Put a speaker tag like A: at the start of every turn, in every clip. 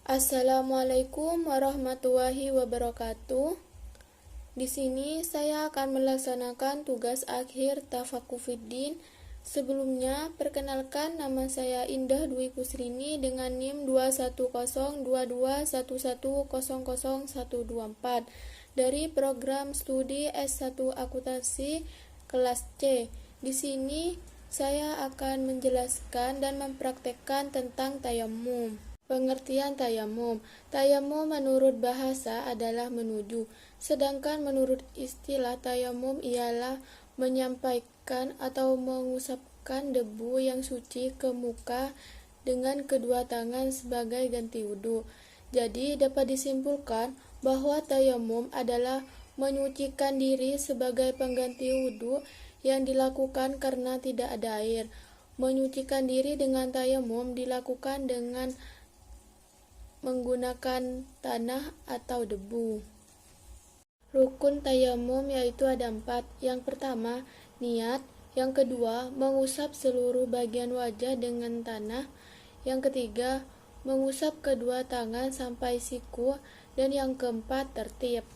A: Assalamualaikum warahmatullahi wabarakatuh. Di sini saya akan melaksanakan tugas akhir Tafakufiddin. Sebelumnya, perkenalkan nama saya Indah Dwi Kusrini dengan NIM 2102211000124 dari program studi S1 Akuntansi kelas C. Di sini saya akan menjelaskan dan mempraktekkan tentang tayamum. Pengertian tayamum. Tayamum menurut bahasa adalah menuju, sedangkan menurut istilah tayamum ialah menyampaikan atau mengusapkan debu yang suci ke muka dengan kedua tangan sebagai ganti wudhu. Jadi dapat disimpulkan bahwa tayamum adalah menyucikan diri sebagai pengganti wudhu yang dilakukan karena tidak ada air. Menyucikan diri dengan tayamum dilakukan dengan menggunakan tanah atau debu. Rukun tayamum yaitu ada 4. Yang pertama, niat. Yang kedua, mengusap seluruh bagian wajah dengan tanah. Yang ketiga, mengusap kedua tangan sampai siku. Dan yang keempat, tertib.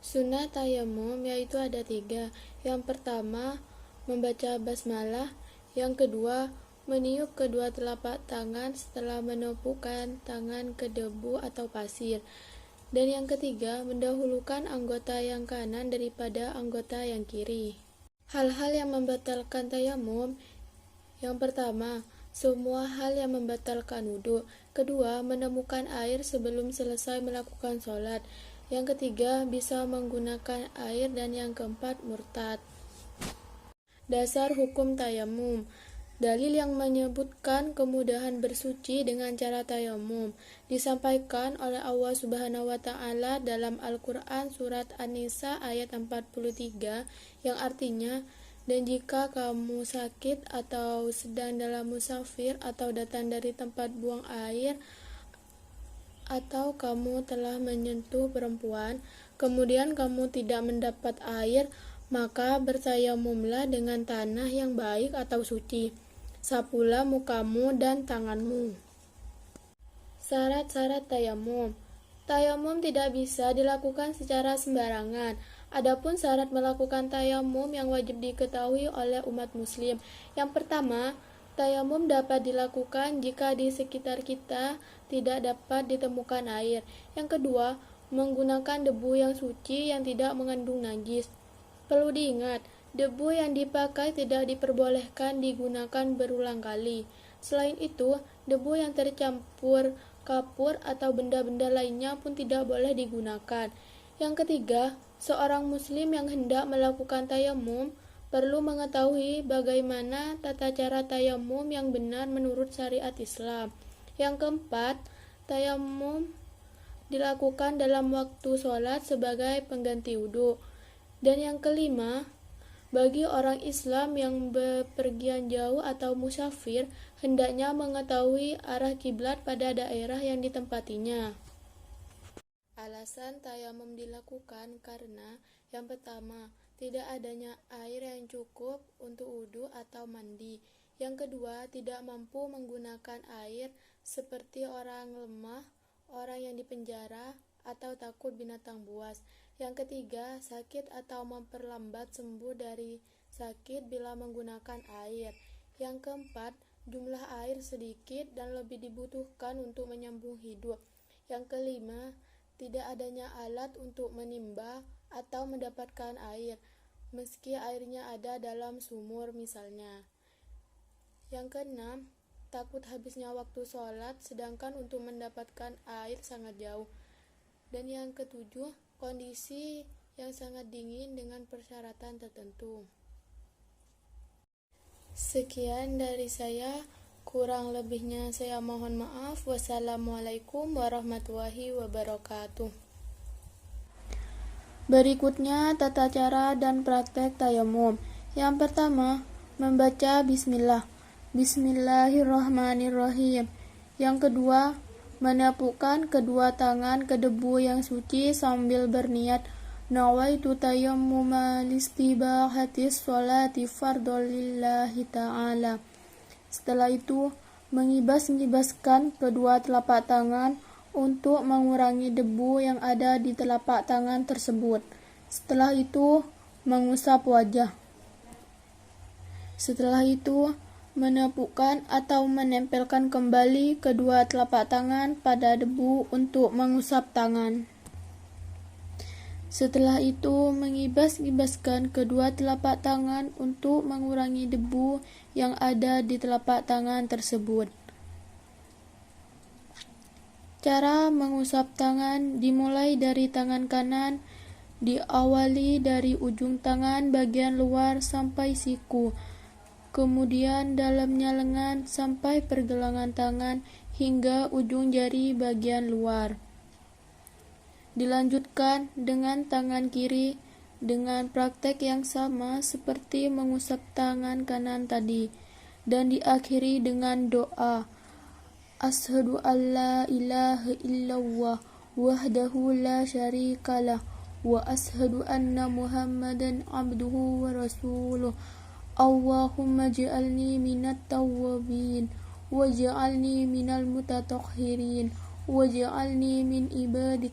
A: Sunnah tayamum yaitu ada 3. Yang pertama, membaca basmalah. Yang kedua, meniup kedua telapak tangan setelah menepukkan tangan ke debu atau pasir. Dan yang ketiga, mendahulukan anggota yang kanan daripada anggota yang kiri. Hal-hal yang membatalkan tayamum. Yang pertama, semua hal yang membatalkan wudhu. Kedua, menemukan air sebelum selesai melakukan sholat. Yang ketiga, bisa menggunakan air. Dan yang keempat, murtad. Dasar hukum tayamum. Dalil yang menyebutkan kemudahan bersuci dengan cara tayamum disampaikan oleh Allah Subhanahu wa taala dalam Al-Qur'an surat An-Nisa ayat 43 yang artinya, dan jika kamu sakit atau sedang dalam musafir atau datang dari tempat buang air atau kamu telah menyentuh perempuan kemudian kamu tidak mendapat air, maka bertayamumlah dengan tanah yang baik atau suci. Sapulah mukamu dan tanganmu. Syarat-syarat tayamum. Tayamum tidak bisa dilakukan secara sembarangan. Adapun syarat melakukan tayamum yang wajib diketahui oleh umat muslim. Yang pertama, tayamum dapat dilakukan jika di sekitar kita tidak dapat ditemukan air. Yang kedua, menggunakan debu yang suci yang tidak mengandung najis. Perlu diingat, debu yang dipakai tidak diperbolehkan digunakan berulang kali. Selain itu, debu yang tercampur kapur atau benda-benda lainnya pun tidak boleh digunakan. Yang ketiga, seorang muslim yang hendak melakukan tayamum perlu mengetahui bagaimana tata cara tayamum yang benar menurut syariat Islam. Yang keempat, tayamum dilakukan dalam waktu sholat sebagai pengganti wudhu. Dan yang kelima, bagi orang Islam yang bepergian jauh atau musafir, hendaknya mengetahui arah kiblat pada daerah yang ditempatinya. Alasan tayamum dilakukan karena yang pertama, tidak adanya air yang cukup untuk wudhu atau mandi. Yang kedua, tidak mampu menggunakan air seperti orang lemah, orang yang dipenjara, atau takut binatang buas. Yang ketiga, sakit atau memperlambat sembuh dari sakit bila menggunakan air. Yang keempat, jumlah air sedikit dan lebih dibutuhkan untuk menyambung hidup. Yang kelima, tidak adanya alat untuk menimba atau mendapatkan air, meski airnya ada dalam sumur misalnya. Yang keenam, takut habisnya waktu sholat, sedangkan untuk mendapatkan air sangat jauh. Dan yang ketujuh, kondisi yang sangat dingin dengan persyaratan tertentu. Sekian dari saya, kurang lebihnya saya mohon maaf. Wassalamualaikum warahmatullahi wabarakatuh. Berikutnya tata cara dan praktek tayamum. Yang pertama, membaca bismillah. Bismillahirrahmanirrahim. Yang kedua, menepukkan kedua tangan ke debu yang suci sambil berniat nawaitu tayammuma listibahatis sholati fardhu lillahi ta'ala. Setelah itu, Mengibas-ngibaskan kedua telapak tangan untuk mengurangi debu yang ada di telapak tangan tersebut. Setelah itu, mengusap wajah. Setelah itu, menepukkan atau menempelkan kembali kedua telapak tangan pada debu untuk mengusap tangan. Setelah itu, mengibas-ngibaskan kedua telapak tangan untuk mengurangi debu yang ada di telapak tangan tersebut. Cara mengusap tangan dimulai dari tangan kanan, diawali dari ujung tangan bagian luar sampai siku, kemudian dalamnya lengan sampai pergelangan tangan hingga ujung jari bagian luar. Dilanjutkan dengan tangan kiri dengan praktek yang sama seperti mengusap tangan kanan tadi, dan diakhiri dengan doa Asyhadu an la ilaha illallah wahdahu la syarikalah wa asyhadu anna Muhammadan abduhu wa rasuluh. Allahumma ja'alni minat tawwabin waj'alni minal mutatahhirin waj'alni min ibadik